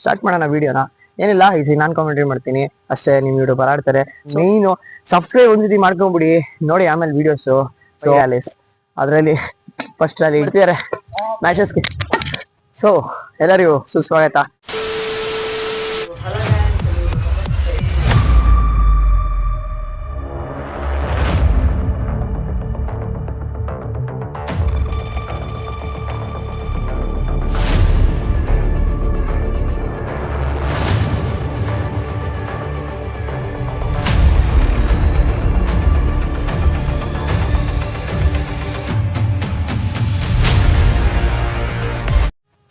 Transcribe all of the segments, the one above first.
Start ಮಾಡೋಣ ವಿಡಿಯೋನ. ಏನಿಲ್ಲ, ಈಸಿ ನಾನು ಕಾಮೆಂಟ್ರಿ ಮಾಡ್ತೀನಿ ಅಷ್ಟೇ. ನಿಮ್ ಯೂಟ್ಯೂಬರ್ ಆಡ್ತಾರೆ, ನೀನು ಸಬ್ಸ್ಕ್ರೈಬ್ ಒಂದ್ಸತಿ ಮಾಡ್ಕೊಂಡ್ಬಿಡಿ ನೋಡಿ, ಆಮೇಲೆ ವಿಡಿಯೋಸು. ಸೊ ಅದರಲ್ಲಿ ಫಸ್ಟ್ ಅಲ್ಲಿ ಇಡ್ತಿದ್ದಾರೆ ಮ್ಯಾಚಸ್ಗೆ. ಸೊ ಎಲ್ಲರಿಗೂ ಸುಸ್ವಾಗತ.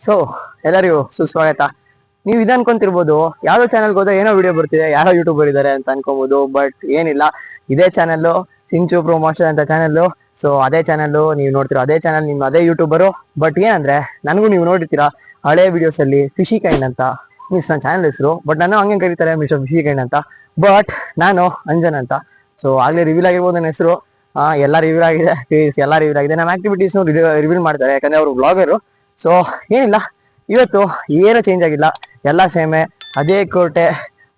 ಸೊ ಎಲ್ಲರಿಗೂ ಸುಸ್ವಾಗತ. ನೀವು ಇದು ಅನ್ಕೊಂತಿರ್ಬೋದು, ಯಾವ್ದೋ ಚಾನಲ್ಗೆ ಹೋದ್ರೆ ಏನೋ ವಿಡಿಯೋ ಬರ್ತಿದೆ, ಯಾರೋ ಯೂಟ್ಯೂಬರ್ ಇದ್ದಾರೆ ಅಂತ ಅನ್ಕೋಬಹುದು. ಬಟ್ ಏನಿಲ್ಲ, ಇದೇ ಚಾನಲ್ಲು ಸಿಂಚು ಪ್ರಮೋಷನ್ ಅಂತ ಚಾನಲ್ಲು. ಸೊ ಅದೇ ಚಾನಲ್ಲು ನೀವು ನೋಡ್ತೀರಾ, ಅದೇ ಚಾನಲ್ ನಿಮ್ಮ ಅದೇ ಯೂಟ್ಯೂಬರು. ಬಟ್ ಏನಂದ್ರೆ, ನನಗೂ ನೀವು ನೋಡಿರ್ತೀರಾ ಹಳೆ ವಿಡಿಯೋಸ್ ಅಲ್ಲಿ ಫಿಶಿ ಕೈಂಡ್ ಅಂತ ಮೀನ್ಸ್ ನನ್ನ ಚಾನಲ್ ಹೆಸರು. ಬಟ್ ನಾನು ಹಂಗೆ ಕರೀತಾರೆ ಮಿಸ್ಟರ್ ಫಿಶಿ ಕೈಂಡ್ ಅಂತ. ಬಟ್ ನಾನು ಅಂಜನ್ ಅಂತ. ಸೊ ಆಗ್ಲೇ ರಿವೀಲ್ ಆಗಿರ್ಬೋದು ನನ್ನ ಹೆಸರು. ಎಲ್ಲ ರಿವೀಲ್ ಆಗಿದೆ, ಫೇಸ್ ಎಲ್ಲ ರಿವೀಲ್ ಆಗಿದೆ. ನಮ್ಮ ಆಕ್ಟಿವಿಟೀಸ್ ರಿವೀಲ್ ಮಾಡ್ತಾರೆ, ಯಾಕಂದ್ರೆ ಅವರು ಬ್ಲಾಗರು. ಸೊ ಏನಿಲ್ಲ, ಇವತ್ತು ಏನೂ ಚೇಂಜ್ ಆಗಿಲ್ಲ, ಎಲ್ಲ ಸೇಮೆ. ಅದೇ ಕೋಟೆ,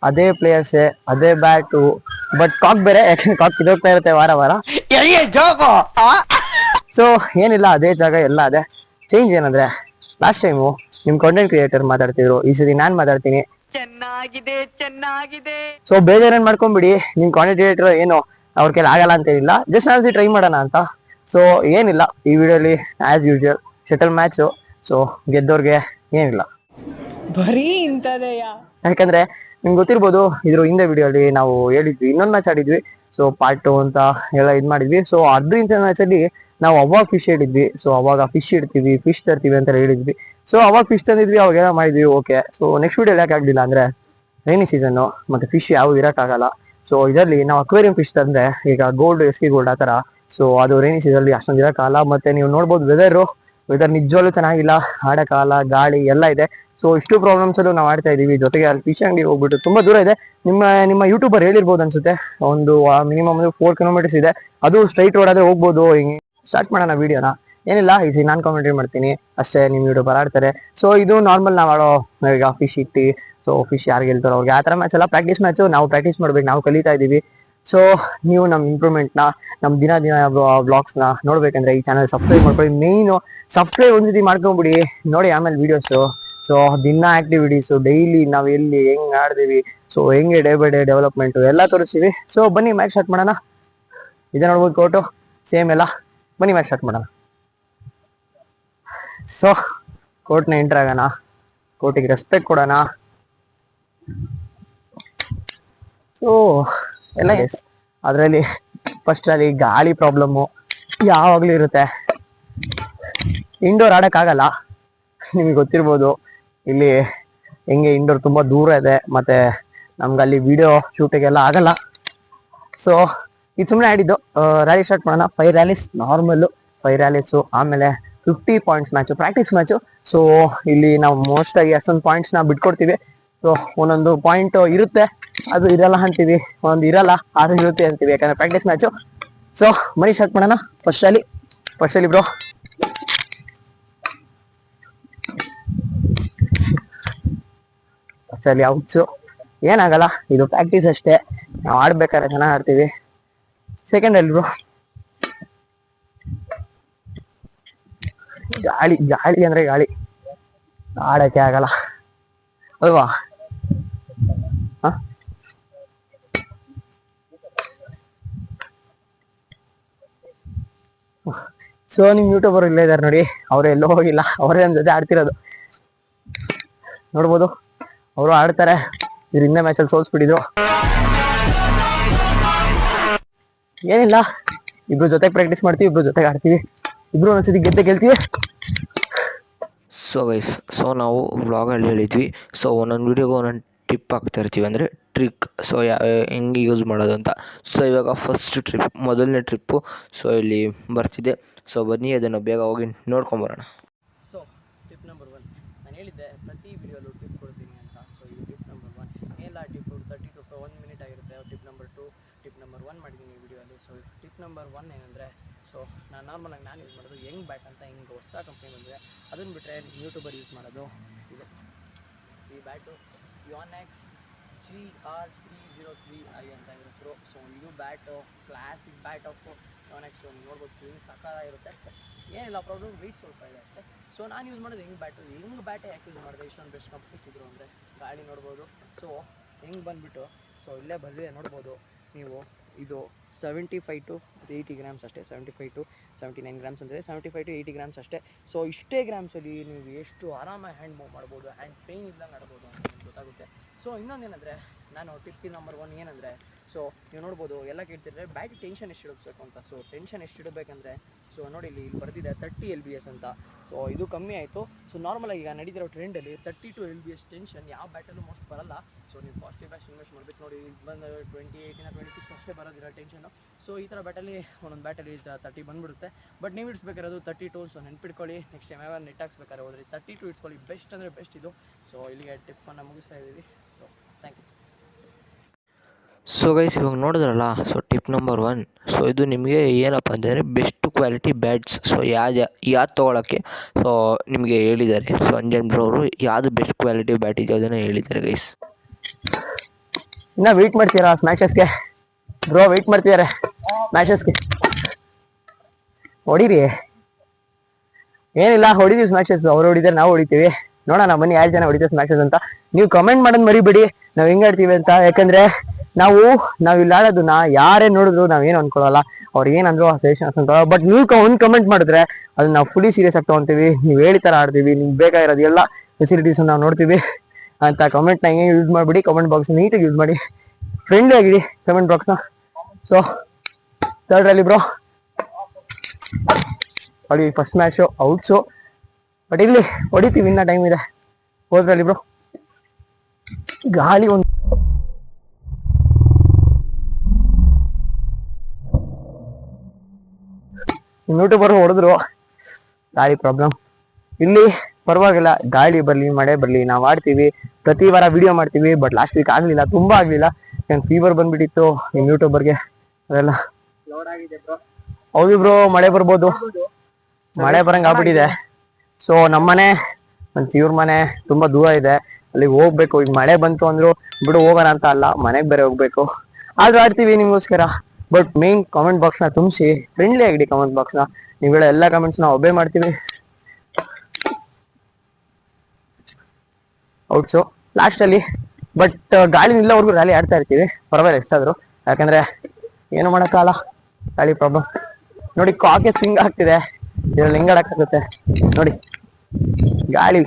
ಅದೇ ಪ್ಲೇಯರ್ಸೆ, ಅದೇ ಬ್ಯಾಟು. ಬಟ್ ಕಾಕ್ ಬೇರೆ, ಯಾಕಂದ್ರೆ ಕಾಕ್ ಇದೋಗ್ತಾ ಇರುತ್ತೆ ವಾರ ವಾರ. ಸೊ ಏನಿಲ್ಲ, ಅದೇ ಜಾಗ ಎಲ್ಲ ಅದೇ. ಚೇಂಜ್ ಏನಂದ್ರೆ, ಲಾಸ್ಟ್ ಟೈಮು ನಿಮ್ ಕಂಟೆಂಟ್ ಕ್ರಿಯೇಟರ್ ಮಾತಾಡ್ತಿದ್ರು, ಈ ಸತಿ ನಾನ್ ಮಾತಾಡ್ತೀನಿ. ಚೆನ್ನಾಗಿದೆ ಚೆನ್ನಾಗಿದೆ. ಸೊ ಬೇಜಾರೇನ್ ಮಾಡ್ಕೊಂಡ್ಬಿಡಿ, ನಿಮ್ ಕಂಟೆಂಟ್ ಕ್ರಿಯೇಟರ್ ಏನು ಅವ್ರ ಕೈಲಿ ಆಗಲ್ಲ ಅಂತ ಏನಿಲ್ಲ, ಜಸ್ಟ್ ನಾಲ್ಕು ಟ್ರೈ ಮಾಡೋಣ ಅಂತ. ಸೊ ಏನಿಲ್ಲ, ಈ ವಿಡಿಯೋಲಿ as usual shuttle match. So ಗೆದ್ದವ್ರಿಗೆ ಏನಿಲ್ಲ, ಬರೀ ಇಂಥದೆಯಾ? ಯಾಕಂದ್ರೆ ನಿಮ್ಗೆ ಗೊತ್ತಿರ್ಬೋದು, ಇದ್ರ ಹಿಂದೆ ವಿಡಿಯೋ ಅಲ್ಲಿ ನಾವು ಹೇಳಿದ್ವಿ ಇನ್ನೊಂದು ಮ್ಯಾಚ್ ಆಡಿದ್ವಿ. ಸೊ ಪಾರ್ಟ್ 2 ಅಂತ ಎಲ್ಲ ಇದ್ ಮಾಡಿದ್ವಿ. ಸೊ ಅದ್ರ ಇಂಥ ಮ್ಯಾಚ್ ಅಲ್ಲಿ ನಾವು ಅವಾಗ ಫಿಶ್ ಹಿಡಿದ್ವಿ. ಸೊ ಅವಾಗ ಫಿಶ್ ಇಡ್ತೀವಿ, ಫಿಶ್ ತರ್ತೀವಿ ಅಂತ ಹೇಳಿದ್ವಿ. ಸೊ ಅವಾಗ ಫಿಶ್ ತಂದಿದ್ವಿ, ಅವಾಗ ಎಲ್ಲ ಮಾಡಿದ್ವಿ. ಓಕೆ, ಸೊ ನೆಕ್ಸ್ಟ್ ವಿಡಿಯೋ ಯಾಕೆ ಆಗ್ಲಿಲ್ಲ ಅಂದ್ರೆ, ರೈನಿ ಸೀಸನ್ ಮತ್ತೆ ಫಿಶ್ ಯಾವ್ದು ಇರಕ್ಕಾಗಲ್ಲ. ಸೊ ಇದರಲ್ಲಿ ನಾವು ಅಕ್ವೇರಿಯಂ ಫಿಶ್ ತಂದ್ರೆ, ಈಗ ಗೋಲ್ಡ್ ಎಸ್ಕಿ ಗೋಲ್ಡ್ ಆ ತರ. ಸೊ ಅದು ರೈನಿ ಸೀಸನ್ ಅಲ್ಲಿ ಅಷ್ಟೊಂದು ಇರಕ್ಕಾಗಲ್ಲ. ಮತ್ತೆ ನೀವು ನೋಡ್ಬೋದು ವೆದರ್ ನಿಜವಾಗ್ಲೂ ಚೆನ್ನಾಗಿಲ್ಲ, ಆಡಕಾಲ ಗಾಳಿ ಎಲ್ಲ ಇದೆ. ಸೊ ಇಷ್ಟು ಪ್ರಾಬ್ಲಮ್ಸ್ ಅಲ್ಲೂ ನಾವು ಆಡ್ತಾ ಇದೀವಿ. ಜೊತೆಗೆ ಅಲ್ಲಿ ಫಿಶ್ ಅಂಗಡಿ ಹೋಗ್ಬಿಟ್ಟು ತುಂಬಾ ದೂರ ಇದೆ. ನಿಮ್ಮ ಯೂಟ್ಯೂಬರ್ ಹೇಳಿರ್ಬೋದು ಅನ್ಸುತ್ತೆ, ಒಂದು ಮಿನಿಮಮ್ 4 ಕಿಲೋಮೀಟರ್ಸ್ ಇದೆ. ಅದು ಸ್ಟ್ರೈಟ್ ರೋಡ್ ಆದ್ರೆ ಹೋಗ್ಬೋದು. ಹಿಂಗೆ ಸ್ಟಾರ್ಟ್ ಮಾಡೋಣ ವಿಡಿಯೋನ. ಏನಿಲ್ಲ, ಈಸಿ ನಾನು ಕಾಮೆಂಟ್ರಿ ಮಾಡ್ತೀನಿ ಅಷ್ಟೇ. ನಿಮ್ ಯೂಟ್ಯೂಬರ್ ಆಡ್ತಾರೆ. ಸೊ ಇದು ನಾರ್ಮಲ್ ನಾವು ಆಡೋ, ಈಗ ಫಿಶ್ ಇಟ್ಟಿ. ಸೊ ಫಿಶ್ ಯಾರು ಗೆಲ್ತಾರೋ ಅವ್ರಿಗೆ ಆ ತರ ಮ್ಯಾಚ್ ಎಲ್ಲ ಪ್ರಾಕ್ಟೀಸ್ ಮ್ಯಾಚು. ನಾವು ಪ್ರಾಕ್ಟೀಸ್ ಮಾಡ್ಬೇಕು, ನಾವು ಕಲಿತಾ ಇದೀವಿ. ಸೊ ನೀವು ನಮ್ಮ ಇಂಪ್ರೂವ್ಮೆಂಟ್ನ, ನಮ್ಮ ದಿನ ಬ್ಲಾಗ್ಸ್ನ ನೋಡ್ಬೇಕಂದ್ರೆ ಈ ಚಾನಲ್ ಸಬ್ಸ್ಕ್ರೈಬ್ ಮಾಡ್ಕೊಳ್ಳಿ. ಮೇಯ್ನು ಸಬ್ಸ್ಕ್ರೈಬ್ ಒಂದ್ಸತಿ ಮಾಡ್ಕೊಂಡ್ಬಿಡಿ ನೋಡಿ, ಆಮೇಲೆ ವಿಡಿಯೋಸು. ಸೊ ದಿನ ಆಕ್ಟಿವಿಟೀಸು, ಡೈಲಿ ನಾವು ಎಲ್ಲಿ ಹೆಂಗ್ ಆಡ್ತೀವಿ, ಸೊ ಹೆಂಗೆ ಡೇ ಬೈ ಡೇ ಡೆವಲಪ್ಮೆಂಟು ಎಲ್ಲ ತೋರಿಸ್ತೀವಿ. ಸೊ ಬನ್ನಿ ಮ್ಯಾಚ್ ಸ್ಟಾರ್ಟ್ ಮಾಡೋಣ. ಇದೇ ನೋಡ್ಬೋದು ಕೋಟು ಸೇಮ್ ಎಲ್ಲ. ಬನ್ನಿ ಮ್ಯಾಚ್ ಸ್ಟಾರ್ಟ್ ಮಾಡೋಣ. ಸೊ ಕೋರ್ಟ್ನ ಎಂಟರ್ ಆಗೋಣ, ಕೋರ್ಟಿಗೆ ರೆಸ್ಪೆಕ್ಟ್ ಕೊಡೋಣ. ಸೊ ಎಲ್ಲ ಅದರಲ್ಲಿ ಫಸ್ಟ್ ಅಲ್ಲಿ ಗಾಳಿ ಪ್ರಾಬ್ಲಮ್ಮು ಯಾವಾಗ್ಲೂ ಇರುತ್ತೆ. ಇಂಡೋರ್ ಆಡಕ್ಕಾಗಲ್ಲ, ನಿಮಗೆ ಗೊತ್ತಿರ್ಬೋದು. ಇಲ್ಲಿ ಹೆಂಗೆ ಇಂಡೋರ್ ತುಂಬಾ ದೂರ ಇದೆ, ಮತ್ತೆ ನಮ್ಗೆ ಅಲ್ಲಿ ವಿಡಿಯೋ ಶೂಟಿಗೆಲ್ಲ ಆಗಲ್ಲ. ಸೊ ಇದು ಸುಮ್ಮನೆ ಆಡಿದ್ದು. ರ್ಯಾಲಿ ಸ್ಟಾರ್ಟ್ ಮಾಡೋಣ. 5 ರ್ಯಾಲೀಸ್ ನಾರ್ಮಲ್ಲು, 5 ರ್ಯಾಲೀಸು, ಆಮೇಲೆ 50 points match, practice match. So ಇಲ್ಲಿ ನಾವು ಮೋಸ್ಟ್ ಆಗಿ ಅಷ್ಟೊಂದು ಪಾಯಿಂಟ್ಸ್ನ ಬಿಟ್ಕೊಡ್ತೀವಿ. ಸೊ ಒಂದೊಂದು ಪಾಯಿಂಟ್ ಇರುತ್ತೆ, ಅದು ಇರಲ್ಲ ಅಂತೀವಿ, ಒಂದೊಂದು ಇರಲ್ಲ ಅದು ಇರುತ್ತೆ ಅಂತೀವಿ, ಯಾಕಂದ್ರೆ ಪ್ರಾಕ್ಟೀಸ್ ಮ್ಯಾಚು. ಸೊ ಮನಿ ಸ್ಟಾರ್ಟ್ ಮಾಡೋಣ. ಫಸ್ಟ್ ಅಲ್ಲಿ ಬ್ರೋ, ಅಲ್ಲಿ ಔಟ್ಸು ಏನಾಗಲ್ಲ, ಇದು ಪ್ರಾಕ್ಟೀಸ್ ಅಷ್ಟೇ. ನಾವು ಆಡ್ಬೇಕಾದ್ರೆ ಚೆನ್ನಾಗಿ ಆಡ್ತೀವಿ. ಸೆಕೆಂಡ್ ಅಲ್ಲಿ ಬ್ರೋ, ಗಾಳಿ ಅಂದ್ರೆ ಗಾಳಿ, ಆಡಕ್ಕೆ ಆಗಲ್ಲ ಅಲ್ವಾ? ಸೊ ನಿಮ್ ಯೂಟ್ಯೂಬರ್ ಇಲ್ಲೇ ಇದಾರೆ ನೋಡಿ, ಅವ್ರು ಎಲ್ಲೋ ಹೋಗಿಲ್ಲ, ಅವರೇ ನನ್ನ ಜೊತೆ ಆಡ್ತಿರೋದು. ನೋಡ್ಬೋದು, ಅವರು ಆಡ್ತಾರೆ. ಇದ್ರ ಹಿಂದೆ ಮ್ಯಾಚಲ್ಲಿ ಸೋಲ್ಸ್ಬಿಟ್ಟಿದ್ರು. ಏನಿಲ್ಲ, ಇಬ್ರು ಜೊತೆಗೆ ಪ್ರಾಕ್ಟೀಸ್ ಮಾಡ್ತೀವಿ, ಇಬ್ರು ಜೊತೆಗೆ ಆಡ್ತೀವಿ, ಇಬ್ರು ಒಂದ್ಸತಿ ಗೆಲ್ತೀವಿ. ಸೊ ಗೈಸ್, ಸೊ ನಾವು ವ್ಲಾಗಲ್ಲಿ ಹೇಳಿದ್ವಿ. ಸೊ ಒಂದೊಂದು ವೀಡಿಯೋಗೆ ಒಂದೊಂದು ಟಿಪ್ ಹಾಕ್ತಾ ಇರ್ತೀವಿ, ಅಂದರೆ ಟ್ರಿಕ್. ಸೊ ಹೆಂಗೆ ಯೂಸ್ ಮಾಡೋದು ಅಂತ. ಸೊ ಇವಾಗ ಫಸ್ಟ್ ಟ್ರಿಪ್, ಮೊದಲನೇ ಟ್ರಿಪ್ಪು ಸೊ ಇಲ್ಲಿ ಬರ್ತಿದೆ. ಸೊ ಬನ್ನಿ ಅದನ್ನು ಬೇಗ ಹೋಗಿ ನೋಡ್ಕೊಂಬರೋಣ. ಸೊ ಟಿಪ್ ನಂಬರ್ 1, ನಾನು ಹೇಳಿದ್ದೆ ಪ್ರತಿ ವಿಡಿಯೋಲು ಟಿಪ್ ಕೊಡ್ತೀನಿ ಅಂತ. ಸೊ ಇದು ಟಿಪ್ ನಂಬರ್ 1. ಎಲ್ಲ ಟಿಪ್ 30 to 1 ಮಿನಿಟ್ ಆಗಿರುತ್ತೆ. ಟಿಪ್ ನಂಬರ್ 2, ಟಿಪ್ ನಂಬರ್ 1 ಮಾಡಿದ್ದೀನಿ ಈ ವಿಡಿಯೋಲಿ. ಸೊ ಟಿಪ್ ನಂಬರ್ 1 ಏನಂದರೆ, ಸೊ ನಾನು ನಾರ್ಮಲಾಗಿ ನಾನು ಯೂಸ್ ಮಾಡೋದು ಯಂಗ್ ಬ್ಯಾಟ್ ಅಂತ. ಹಿಂಗೆ ಹೊಸ ಕಂಪ್ನಿ ಬಂದರೆ ಅದನ್ನು ಬಿಟ್ಟರೆ ಯೂಟ್ಯೂಬರ್ ಯೂಸ್ ಮಾಡೋದು ಇದು ಈ ಬ್ಯಾಟು ಯೋನೆಕ್ಸ್ GR303i ಅಂತ ಇದ್ರ ಹೆಸರು. ಸೊ ಇದು bat classic bat of Yonex. ನೀವು ನೋಡ್ಬೋದು ಸ್ವಿಂಗ್ ಸಕ್ಕತ್ತಾಗಿರುತ್ತೆ, ಏನಿಲ್ಲ ಪ್ರಾಬ್ಲಮ್. ವೆಯ್ಟ್ ಸ್ವಲ್ಪ ಇದೆ ಅಷ್ಟೇ. ಸೊ ನಾನು ಯೂಸ್ ಮಾಡೋದು ಹೆಂಗೆ ಬ್ಯಾಟೆ ಯಾಕೆ ಯೂಸ್ ಮಾಡಿದೆ, ಇಷ್ಟೊಂದು ಬೆಸ್ಟ್ ಕಂಪ್ನೀಸ್ ಇದ್ರು ಅಂದರೆ ಗಾಳಿ ನೋಡ್ಬೋದು. ಸೊ ಹೆಂಗೆ ಬಂದುಬಿಟ್ಟು ಸೊ ಇಲ್ಲೇ ಬಂದಿದೆ ನೋಡ್ಬೋದು ನೀವು. ಇದು 75 to 80 ಗ್ರಾಮ್ಸ್ ಅಷ್ಟೇ, 75 to 79 ಗ್ರಾಮ್ಸ್ ಅಂದರೆ 75 to 80 ಗ್ರಾಮ್ಸ್ ಅಷ್ಟೇ. ಸೊ ಇಷ್ಟೇ ಗ್ರಾಮ್ಸಲ್ಲಿ ನೀವು ಎಷ್ಟು ಆರಾಮಾಗಿ ಹ್ಯಾಂಡ್ ಮೂವ್ ಮಾಡ್ಬೋದು, ಹ್ಯಾಂಡ್ ಪೇಯ್ನ್ ಇಲ್ಲದಂಗೆ ಆಡ್ಬೋದು ಅಂತ ನಿಮ್ಗೆ ಗೊತ್ತಾಗುತ್ತೆ. ಸೊ ಇನ್ನೊಂದೇನೆಂದರೆ ನಾನು ಟಿಪ್ ನಂಬರ್ 1 ಏನಂದರೆ, ಸೊ ನೀವು ನೋಡ್ಬೋದು ಎಲ್ಲ ಕೇಳ್ತಿದ್ರೆ ಬ್ಯಾಟಿಗೆ ಟೆನ್ಷನ್ ಎಷ್ಟು ಇಡಬೇಕು ಅಂತ. ಸೊ ಟೆನ್ಷನ್ ಎಷ್ಟು ಇಡಬೇಕಂದ್ರೆ ಸೊ ನೋಡಿ ಇಲ್ಲಿ ಬರ್ತಿದೆ 30 LBS ಅಂತ. ಸೊ ಇದು ಕಮ್ಮಿ ಆಯಿತು. ಸೊ ನಾರ್ಮಲಾಗಿ ಈಗ ನಡೀತಿರೋ ಟ್ರೆಂಡಲ್ಲಿ 32 LBS ಟೆನ್ಷನ್ ಯಾವ ಬ್ಯಾಟಲ್ಲೂ ಮೋಸ್ಟ್ ಬರಲ್ಲ. ಸೊ ನೀವು ಪಾಸಿಟಿವ್ ಬ್ಯಾಟ್ಸ್ ಇನ್ವೆಸ್ಟ್ ಮಾಡಬೇಕು. ನೋಡಿ ಇದು ಬಂದು 28 ಇಲ್ಲ 26 ಅಷ್ಟೇ ಬರೋದಿಲ್ಲ ಟೆನ್ಷನು. ಸೊ ಈ ಥರ ಬ್ಯಾಟಲ್ಲಿ ಒಂದೊಂದು ಬ್ಯಾಟಲ್ಲಿ 30 ಬಂದುಬಿಡುತ್ತೆ. ಬಟ್ ನೀವು ಇಡಿಸ್ಬೇಕಾಗಿರೋದು 32. ಸೊ ನೆನ್ಪಿಟ್ಕೊಳ್ಳಿ, ನೆಕ್ಸ್ಟ್ ಟೈಮ್ ಯಾವಾಗ ನೆಟ್ ಹಾಕ್ಸ್ಬೇಕಾದ್ರೆ ಹೋದ್ರಿ 32 ಇಟ್ಕೊಳ್ಳಿ. ಬೆಸ್ಟ್ ಅಂದರೆ ಬೆಸ್ಟ್ ಇದು. ಸೊ ಇಲ್ಲಿಗೆ ಟಿಪ್ಪನ್ನು ಮುಗಿಸ್ತಾ ಇದ್ದೀವಿ. So thank you. So guys ಇವಾಗ ನೋಡಿದ್ರಲ್ಲ, ಸೊ ಟಿಪ್ ನಂಬರ್ 1. ಸೊ ಇದು ನಿಮಗೆ ಏನಪ್ಪ ಅಂತಂದರೆ ಬೆಸ್ಟ್ ಕ್ವಾಲಿಟಿ ಬ್ಯಾಟ್ಸ್. ಸೊ ಯಾವ್ದು ತೊಗೊಳಕ್ಕೆ ಸೊ ನಿಮಗೆ ಹೇಳಿದ್ದಾರೆ. ಸೊ ಅಂಜನ್ ಬ್ರೋ ಅವರು ಯಾವುದು ಬೆಸ್ಟ್ ಕ್ವಾಲಿಟಿ ಬ್ಯಾಟ್ ಇದೆಯೋ ಅದನ್ನು ಹೇಳಿದ್ದಾರೆ ಗೈಸ್. ಇನ್ನು ವೆಯ್ಟ್ ಮಾಡ್ತೀರಾ ಸ್ಮ್ಯಾಶಸ್ಗೆ? ಬ್ರೋ ವೆಯ್ಟ್ ಮಾಡ್ತಿದ್ದಾರೆ ಸ್ಮ್ಯಾಶಸ್ಗೆ. ಹೊಡೀರಿ, ಏನಿಲ್ಲ ಹೊಡಿತೀವಿ ಸ್ಮ್ಯಾಶಸ್. ಅವ್ರು ಹೊಡಿತಾರೆ, ನಾವು ಹೊಡಿತೀವಿ. ನೋಡೋಣ ಬನ್ನಿ ಯಾರು ಜನ ಹೊಡಿತೀವಿ ಸ್ಮ್ಯಾಶಸ್ ಅಂತ. ನೀವು ಕಮೆಂಟ್ ಮಾಡೋದು ಮರಿಬೇಡಿ ನಾವು ಹೆಂಗೆ ಆಡ್ತೀವಿ ಅಂತ. ಯಾಕಂದರೆ ನಾವು ಇಲ್ಲಿ ಆಡೋದನ್ನ ಯಾರೇ ನೋಡಿದ್ರು ನಾವೇನು ಅಂದ್ಕೊಳ್ಳಲ್ಲ, ಅವ್ರು ಏನಂದ್ರು ಆ ಸಜೆಷನ್ಸ್ ಅಂತ. ಬಟ್ ನೀವು ಒಂದು ಕಮೆಂಟ್ ಮಾಡಿದ್ರೆ ಅದನ್ನ ನಾವು ಫುಲಿ ಸೀರಿಯಸ್ ಆಗಿ ತೊಗೊತೀವಿ. ನೀವು ಹೇಳಿ ಥರ ಆಡ್ತೀವಿ, ನಿಮ್ಗೆ ಬೇಕಾಗಿರೋದು ಎಲ್ಲ ಫೆಸಿಲಿಟೀಸು ನಾವು ನೋಡ್ತೀವಿ ಅಂತ. ಕಮೆಂಟ್ನ ಹೆಂಗೆ ಯೂಸ್ ಮಾಡಿಬಿಡಿ, ಕಮೆಂಟ್ ಬಾಕ್ಸ್ ನೀಟಾಗಿ ಯೂಸ್ ಮಾಡಿ, ಫ್ರೆಂಡ್ಲಿ ಆಗಿರಿ ಕಮೆಂಟ್ ಬಾಕ್ಸ್ನ. ಸೊ ಥರ್ಡ್ ರ್ಯಾಲಿ ಬ್ರೋ ಹೊಡಿ, ಫಸ್ಟ್ ಮ್ಯಾಚು ಔಟ್ಸು. ಬಟ್ ಇಲ್ಲಿ ಹೊಡಿತೀವಿ, ಇನ್ನೂ ಟೈಮ್ ಇದೆ. ಹೋದ್ರಲ್ಲಿ ಬ್ರೋ ಗಾಳಿ ಒಂದು ಯೂಟ್ಯೂಬರ್ ಹೊಡೆದ್ರು, ಗಾಳಿ ಪ್ರಾಬ್ಲಮ್. ಇಲ್ಲಿ ಪರವಾಗಿಲ್ಲ, ಗಾಳಿ ಬರಲಿ ಮಳೆ ಬರಲಿ ನಾವು ಆಡ್ತೀವಿ. ಪ್ರತಿ ವಾರ ವಿಡಿಯೋ ಮಾಡ್ತೀವಿ. ಬಟ್ ಲಾಸ್ಟ್ ವೀಕ್ ಆಗಲಿಲ್ಲ, ತುಂಬ ಆಗಲಿಲ್ಲ. ಏನು ಫೀವರ್ ಬಂದ್ಬಿಟ್ಟಿತ್ತು ನಿಮ್ಮ ಯೂಟ್ಯೂಬರ್ಗೆ, ಅದೆಲ್ಲ. ಹೌದು ಬ್ರೋ, ಮಳೆ ಬರ್ಬೋದು, ಮಳೆ ಬರಂಗೆ ಆಗ್ಬಿಟ್ಟಿದೆ. ಸೊ ನಮ್ಮನೆ ಇವ್ರ ಮನೆ ತುಂಬ ದೂರ ಇದೆ, ಅಲ್ಲಿಗೆ ಹೋಗ್ಬೇಕು. ಈಗ ಮಳೆ ಬಂತು ಅಂದ್ರು ಬಿಡು ಹೋಗೋಣ ಅಂತ ಅಲ್ಲ, ಮನೆಗೆ ಬೇರೆ ಹೋಗ್ಬೇಕು. ಆದ್ರೂ ಆಡ್ತೀವಿ ನಿಮ್ಗೋಸ್ಕರ. ಬಟ್ ಮೇನ್ ಕಾಮೆಂಟ್ ಬಾಕ್ಸ್ನ ತುಂಬಿಸಿ ಫ್ರೆಂಡ್ಲಿ ಆಗಿಡಿ ಕಾಮೆಂಟ್ ಬಾಕ್ಸ್ನ. ನೀವು ಹೇಳೋ ಎಲ್ಲ ಕಮೆಂಟ್ಸ್ನ ಒಬೇ ಮಾಡ್ತೀವಿ. ಔಟ್ಸು ಲಾಸ್ಟಲ್ಲಿ. ಬಟ್ ಗಾಳಿ ನಿಲ್ಲೋವರೆಗೂ ರ್ಯಾಲಿ ಆಡ್ತಾ ಇರ್ತೀವಿ, ಪರವಾಗಿಲ್ಲ ಎಷ್ಟಾದ್ರು. ಯಾಕಂದ್ರೆ ಏನು ಮಾಡೋಕ್ಕಾಗಲ್ಲ, ಗಾಳಿ ಪ್ರಾಬ್ಲಮ್. ನೋಡಿ ಕಾಕೆ ಸ್ವಿಂಗ್ ಆಗ್ತಿದೆ, ಇದ್ರಲ್ಲಿ ಹೆಂಗ್ ಆಡಕ್ಕಾಗುತ್ತೆ ನೋಡಿ ಗಾಳಿ.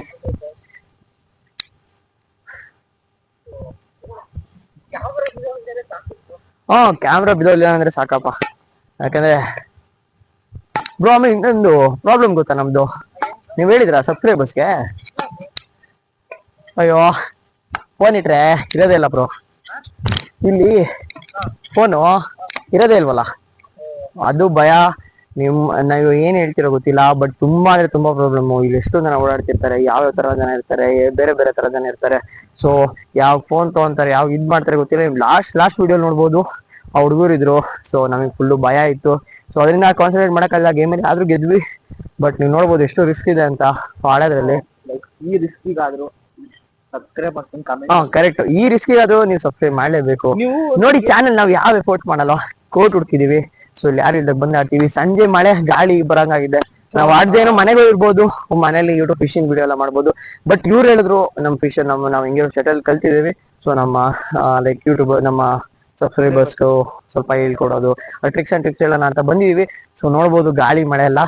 ಕ್ಯಾಮ್ರಾ ಬಿದ್ದೋಲ್ಲ ಅಂದ್ರೆ ಸಾಕಪ್ಪ. ಯಾಕಂದ್ರೆ ಬ್ರೋ ಆಮೇಲೆ ಇನ್ನೊಂದು ಪ್ರಾಬ್ಲಮ್ ಗೊತ್ತಾ ನಮ್ದು, ನೀವ್ ಹೇಳಿದ್ರ ಸಬ್ಸ್ಕ್ರೈಬರ್ಸ್ಗೆ? ಅಯ್ಯೋ ಫೋನ್ ಇಟ್ರೆ ಇರೋದೇ ಇಲ್ಲ ಬ್ರೋ, ಇಲ್ಲಿ ಫೋನು ಇರೋದೇ ಇಲ್ವಲ್ಲ, ಅದು ಭಯ. ನಾವು ಏನ್ ಹೇಳ್ತಿರೋ ಗೊತ್ತಿಲ್ಲ. ಬಟ್ ತುಂಬಾ ಅಂದ್ರೆ ತುಂಬಾ ಪ್ರಾಬ್ಲಮ್. ಇಲ್ಲಿ ಎಷ್ಟೊಂದು ಜನ ಓಡಾಡ್ತಿರ್ತಾರೆ, ಯಾವ ತರ ಜನ ಇರ್ತಾರೆ, ಬೇರೆ ಬೇರೆ ತರ ಜನ ಇರ್ತಾರೆ. ಸೊ ಯಾವ ಫೋನ್ ತಗೊಂತಾರೆ, ಯಾವ ಇದ್ ಮಾಡ್ತಾರೆ ಗೊತ್ತಿಲ್ಲ. ಲಾಸ್ಟ್ ವಿಡಿಯೋ ನೋಡ್ಬೋದು, ಆ ಹುಡುಗರು ಇದ್ರು. ಸೊ ನಮಗೆ ಫುಲ್ಲು ಭಯ ಇತ್ತು. ಸೊ ಅದರಿಂದ ಕಾನ್ಸಂಟ್ರೇಟ್ ಮಾಡಕ್ಕಾಗಲ್ಲ ಗೇಮಲ್ಲಿ. ಆದ್ರೂ ಗೆದ್ವಿ. ಬಟ್ ನೀವು ನೋಡ್ಬೋದು ಎಷ್ಟು ರಿಸ್ಕ್ ಇದೆ ಅಂತ ಆಡೋದ್ರಲ್ಲಿ. ಈ ರಿಸ್ಕಿಗಾದ್ರೂ ಕರೆಕ್ಟ್, ಈ ರಿಸ್ಕಿಗಾದ್ರೂ ನೀವು ಸಬ್ಸ್ಕ್ರೈಬ್ ಮಾಡ್ಲೇಬೇಕು. ನೋಡಿ ಚಾನಲ್ ನಾವು ಯಾವ ಎಫೋರ್ಟ್ ಮಾಡಲ್ಲ, ಕೋಟ್ ಹುಡ್ಕಿದೀವಿ. ಸೊ ಇಲ್ಲಿ ಯಾರು ಇಲ್ದಾಗ ಬಂದು ಆಡ್ತೀವಿ. ಸಂಜೆ ಮಳೆ ಗಾಳಿ ಬರಂಗಾಗಿದೆ, ನಾವು ಆಡ್ದೇನೋ ಮನೆಗೂ ಇರ್ಬೋದು, ಮನೇಲಿ ಯೂಟ್ಯೂಬ್ ಫಿಶಿಂಗ್ ವಿಡಿಯೋ ಎಲ್ಲ ಮಾಡ್ಬೋದು. ಬಟ್ ಇವ್ರು ಹೇಳಿದ್ರು ನಮ್ಮ ಫಿಶ್ ನಾವು ಹಿಂಗೆ ಶಟಲ್ ಕಲ್ತಿದ್ದೀವಿ. ಸೊ ನಮ್ಮ ಲೈಕ್ ಯೂಟ್ಯೂಬ್ ನಮ್ಮ ಸಬ್ಸ್ಕ್ರೈಬರ್ಸ್ ಸ್ವಲ್ಪ ಹೇಳ್ಕೊಡೋದು, ಟ್ರಿಕ್ಸ್ ಅಂಡ್ ಟ್ರಿಕ್ಸ್ ಹೇಳೋಣ ಅಂತ ಬಂದಿದೀವಿ. ಸೊ ನೋಡ್ಬೋದು ಗಾಳಿ ಮಳೆ ಎಲ್ಲ.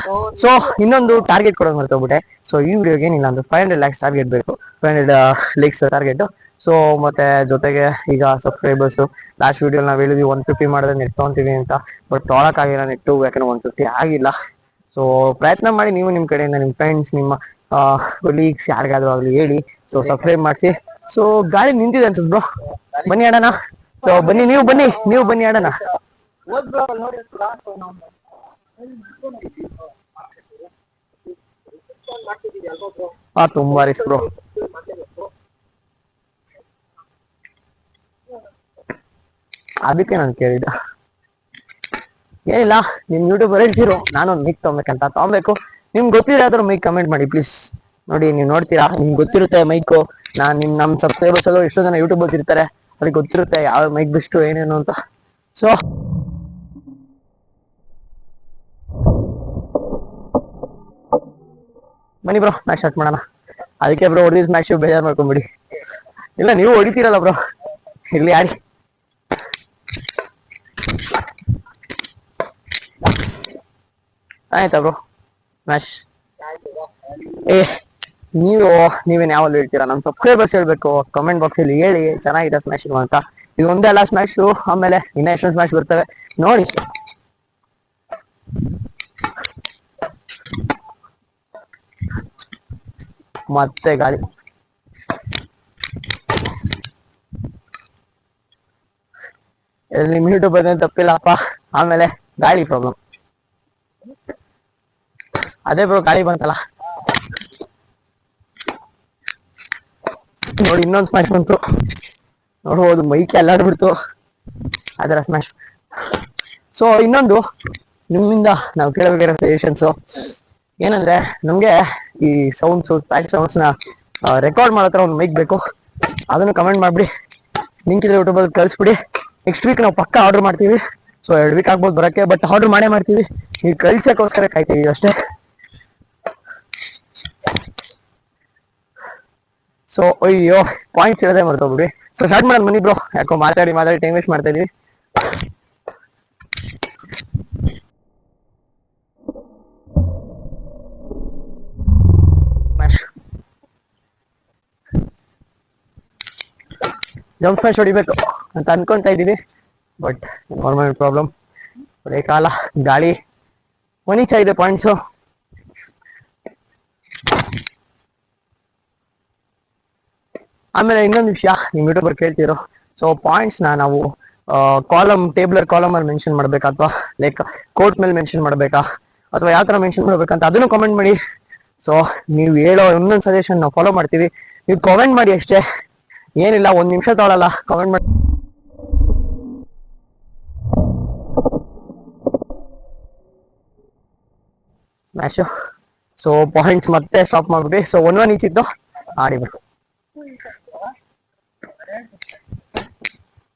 ಸೊ ಇನ್ನೊಂದು ಟಾರ್ಗೆಟ್ ಕೊಡೋದು ಮರ್ತೋಗ್ಬಿಟ್ಟೆ. ಸೊ ಈ ವಿಡಿಯೋಗೆ ಏನಿಲ್ಲ ಅಂದ್ರೆ 500 lakhs ಟಾರ್ಗೆಟ್ ಬೇಕು, 500 likes ಟಾರ್ಗೆಟ್. ಸೊ ಮತ್ತೆ ಜೊತೆಗೆ ಈಗ ಸಬ್ಸ್ಕ್ರೈಬರ್ಸ್ ಲಾಸ್ಟ್ ವಿಡಿಯೋ ನಾವ್ ಹೇಳಿದ್ವಿ 150 ಮಾಡಿದ್ರೆ ನೆಟ್ ತಗೊಂತೀವಿ ಅಂತ. ಬಟ್ ತೊಗೊಳಕ್ ಆಗಿಲ್ಲ ನೆಟ್ಟು, ಯಾಕಂದ್ರೆ 150 ಆಗಿಲ್ಲ. ಸೊ ಪ್ರಯತ್ನ ಮಾಡಿ ನೀವು ನಿಮ್ ಕಡೆಯಿಂದ ನಿಮ್ಮ ಫ್ರೆಂಡ್ಸ್, ನಿಮ್ಮ ಕೊಲೀಗ್ಸ್ ಯಾರಿಗಾದ್ರೂ ಆಗ್ಲಿ ಹೇಳಿ. ಸೊ ಸಬ್ಸ್ಕ್ರೈಬ್ ಮಾಡಿಸಿ. ಸೊ ಗಾಳಿ ನಿಂತಿದೆ ಅನ್ಸುತ್ತೆ ಬ್ರೋ, ಬನ್ನಿ ಆಡೋಣ. ಸೊ ಬನ್ನಿ, ನೀವು ಬನ್ನಿ ಆಡೋಣ. ತುಂಬಾ ರಿಸ್ಕ್ ಬ್ರೋ. ಅದಕ್ಕೆ ನಾನು ಕೇಳಿದ. ಏನಿಲ್ಲ, ನಿಮ್ ಯೂಟ್ಯೂಬರ್ ಹೇಳ್ತಿರೋ ನಾನೊಂದು ಮಿಕ್ ತಗೊಬೇಕಂತ ತಗೊಬೇಕು. ನಿಮ್ಗೆ ಗೊತ್ತಿದ್ರೆ ಆದ್ರೂ ಮಿಕ್ ಕಮೆಂಟ್ ಮಾಡಿ ಪ್ಲೀಸ್. ನೋಡಿ ನೀವು ನೋಡ್ತೀರಾ, ನಿಮ್ಗೆ ಗೊತ್ತಿರುತ್ತೆ ಮೈಕು. ನಮ್ಮ ಸಬ್ಸ್ಕ್ರೈಬರ್ಸ್ ಅಲ್ಲೂ ಎಷ್ಟೋ ಜನ ಯೂಟ್ಯೂಬರ್ಸ್ ಇರ್ತಾರೆ, ಅವ್ರಿಗೆ ಗೊತ್ತಿರುತ್ತೆ ಯಾವ ಮೈಕ್ ಬೆಸ್ಟು ಏನೇನು ಅಂತ. ಸೊ ಬನ್ನಿ ಬ್ರೋ ಮ್ಯಾಚ್ ಸ್ಟಾರ್ಟ್ ಮಾಡೋಣ. ಅದಕ್ಕೆ ಬ್ರೋ ಹೊಡೆದಿದ್ದು ಮ್ಯಾಚ್ ಬೇಜಾರು ಮಾಡ್ಕೊಂಬಿಡಿ. ಇಲ್ಲ ನೀವು ಹೊಡಿತೀರಲ್ಲ ಬ್ರೋ, ಇರ್ಲಿ ಆಡಿ. ಆಯ್ತಾ ಬ್ರೋ ಮ್ಯಾಚ್? ನೀವೇನ್ ಯಾವಲ್ಲಿ ಹೇಳ್ತೀರಾ? ನಮ್ಮ ಸಬ್ಸ್ಕ್ರೈಬರ್ಸ್ ಹೇಳ್ಬೇಕು, ಕಮೆಂಟ್ ಬಾಕ್ಸ್ ಅಲ್ಲಿ ಹೇಳಿ ಚೆನ್ನಾಗಿದೆ ಸ್ಮ್ಯಾಶ್ ಅಂತ. ಇದು ಒಂದೇ ಅಲ್ಲ ಸ್ಮ್ಯಾಶ್, ಆಮೇಲೆ ಇನ್ನ ಎಷ್ಟೊಂದು ಸ್ಮ್ಯಾಶ್ ಬರ್ತವೆ ನೋಡಿ. ಮತ್ತೆ ಗಾಳಿ, ನಿಮ್ ಯೂಟ್ಯೂಬ್ ಬಂದ ತಪ್ಪಿಲ್ಲಪ್ಪ. ಆಮೇಲೆ ಗಾಳಿ ಪ್ರಾಬ್ಲಮ್, ಅದೇ ಬ್ರೋ ಗಾಳಿ ಬಂತಲ್ಲ ನೋಡಿ. ಇನ್ನೊಂದು ಸ್ಮ್ಯಾಶ್ ಬಂತು ನೋಡ್ಬೋದು, ಮೈಕ್ ಎಲ್ಲಾಡ್ಬಿಡ್ತು ಅದರ ಸ್ಮ್ಯಾಶ್. ಸೊ ಇನ್ನೊಂದು ನಿಮ್ಮಿಂದ ನಾವು ಕೇಳಬೇಕಾಗಿರೋ ಸಜೆಷನ್ಸು ಏನಂದ್ರೆ, ನಮ್ಗೆ ಈ ಪ್ಯಾಕ್ ಸೌಂಡ್ಸ್ನ ರೆಕಾರ್ಡ್ ಮಾಡೋ ಒಂದು ಮೈಕ್ ಬೇಕು. ಅದನ್ನು ಕಮೆಂಟ್ ಮಾಡ್ಬಿಡಿ, ಲಿಂಕ್ ಇದ್ರೆ ಯೂಟ್ಯೂಬಲ್ಲಿ ಕಳಿಸ್ಬಿಡಿ. ನೆಕ್ಸ್ಟ್ ವೀಕ್ ನಾವು ಪಕ್ಕ ಆರ್ಡರ್ ಮಾಡ್ತೀವಿ. ಸೊ 2 ವೀಕ್ ಆಗ್ಬೋದು ಬರೋಕ್ಕೆ, ಬಟ್ ಆರ್ಡರ್ ಮಾಡೇ ಮಾಡ್ತೀವಿ. ನೀವು ಕಳ್ಸೋಕ್ಕೋಸ್ಕರ ಕಾಯ್ತೀವಿ ಅಷ್ಟೇ. ಸೊ ಅಯ್ಯೋ ಪಾಯಿಂಟ್ಸ್ ಇರೋದೇ ಮರ್ತೋಗ್ಬಿಡಿ. ಸೊ ಸ್ಟಾರ್ಟ್ ಮಾಡೋದು ಬನ್ನಿ ಬ್ರೋ, ಯಾಕೋ ಮಾತಾಡಿ ಟೈಮ್ ವೇಸ್ಟ್ ಮಾಡ್ತಾ ಇದೀವಿ. ಜಂಪ್ ಸ್ಮ್ಯಾಶ್ ಹೊಡಿಬೇಕು ಅಂತ ಅನ್ಕೊಂತಾ ಇದ್ದೀವಿ, ಬಟ್ ನಾರ್ಮಲ್ ಪ್ರಾಬ್ಲಮ್. ಒಳ್ಳೆ ಕಾಲ, ಗಾಳಿ ಒನಿಚಾ ಇದೆ ಪಾಯಿಂಟ್ಸು. ಆಮೇಲೆ ಇನ್ನೊಂದು ವಿಷಯ, ನಿಮ್ ಯೂಟ್ಯೂಬರ್ ಕೇಳ್ತಿರೋ, ಸೊ ಪಾಯಿಂಟ್ಸ್ನ ನಾವು ಟೇಬಲರ್ ಕಾಲಮ್ ಅಲ್ಲಿ ಮೆನ್ಷನ್ ಮಾಡ್ಬೇಕಾ, ಅಥವಾ ಲೈಕ್ ಕೋರ್ಟ್ ಮೇಲೆ ಮೆನ್ಷನ್ ಮಾಡ್ಬೇಕಾ, ಅಥವಾ ಯಾವ ತರ ಮೆನ್ಷನ್ ಮಾಡ್ಬೇಕಂತ ಅದನ್ನು ಕಾಮೆಂಟ್ ಮಾಡಿ. ಸೊ ನೀವು ಹೇಳೋ ಇನ್ನೊಂದು ಸಜೆಷನ್ ನಾವು ಫಾಲೋ ಮಾಡ್ತೀವಿ. ನೀವು ಕಾಮೆಂಟ್ ಮಾಡಿ ಅಷ್ಟೇ, ಏನಿಲ್ಲ, 1 ನಿಮಿಷ ತೊಗೊಳಲ್ಲ, ಕಾಮೆಂಟ್ ಮಾಡಿ. ಮ್ಯಾಚು ಸೊ ಪಾಯಿಂಟ್ಸ್ ಮತ್ತೆ ಸ್ಟಾಪ್ ಮಾಡ್ಬಿಡಿ. ಸೊ 1-1 ಈಚ್ ಇತ್ತು, ಆಡಿ ಬರು.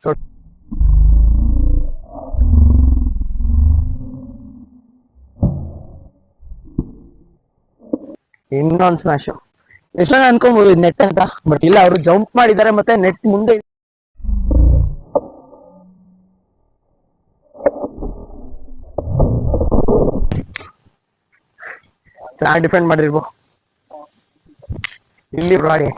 ಸೊ ಇನ್ನೊಂದು ಸ್ಮ್ಯಾಶು. ಎಷ್ಟೋ ಅನ್ಕೊಬಹುದು ನೆಟ್ ಅಂತ, ಬಟ್ ಇಲ್ಲ, ಅವರು ಜಂಪ್ ಮಾಡಿದ್ದಾರೆ ಮತ್ತೆ ನೆಟ್ ಮುಂದೆ. ಚೆನ್ನಾಗಿ ಡಿಫೆಂಡ್ ಮಾಡಿರ್ಬೋದು ಇಲ್ಲಿ ಬ್ರಾಡಿ.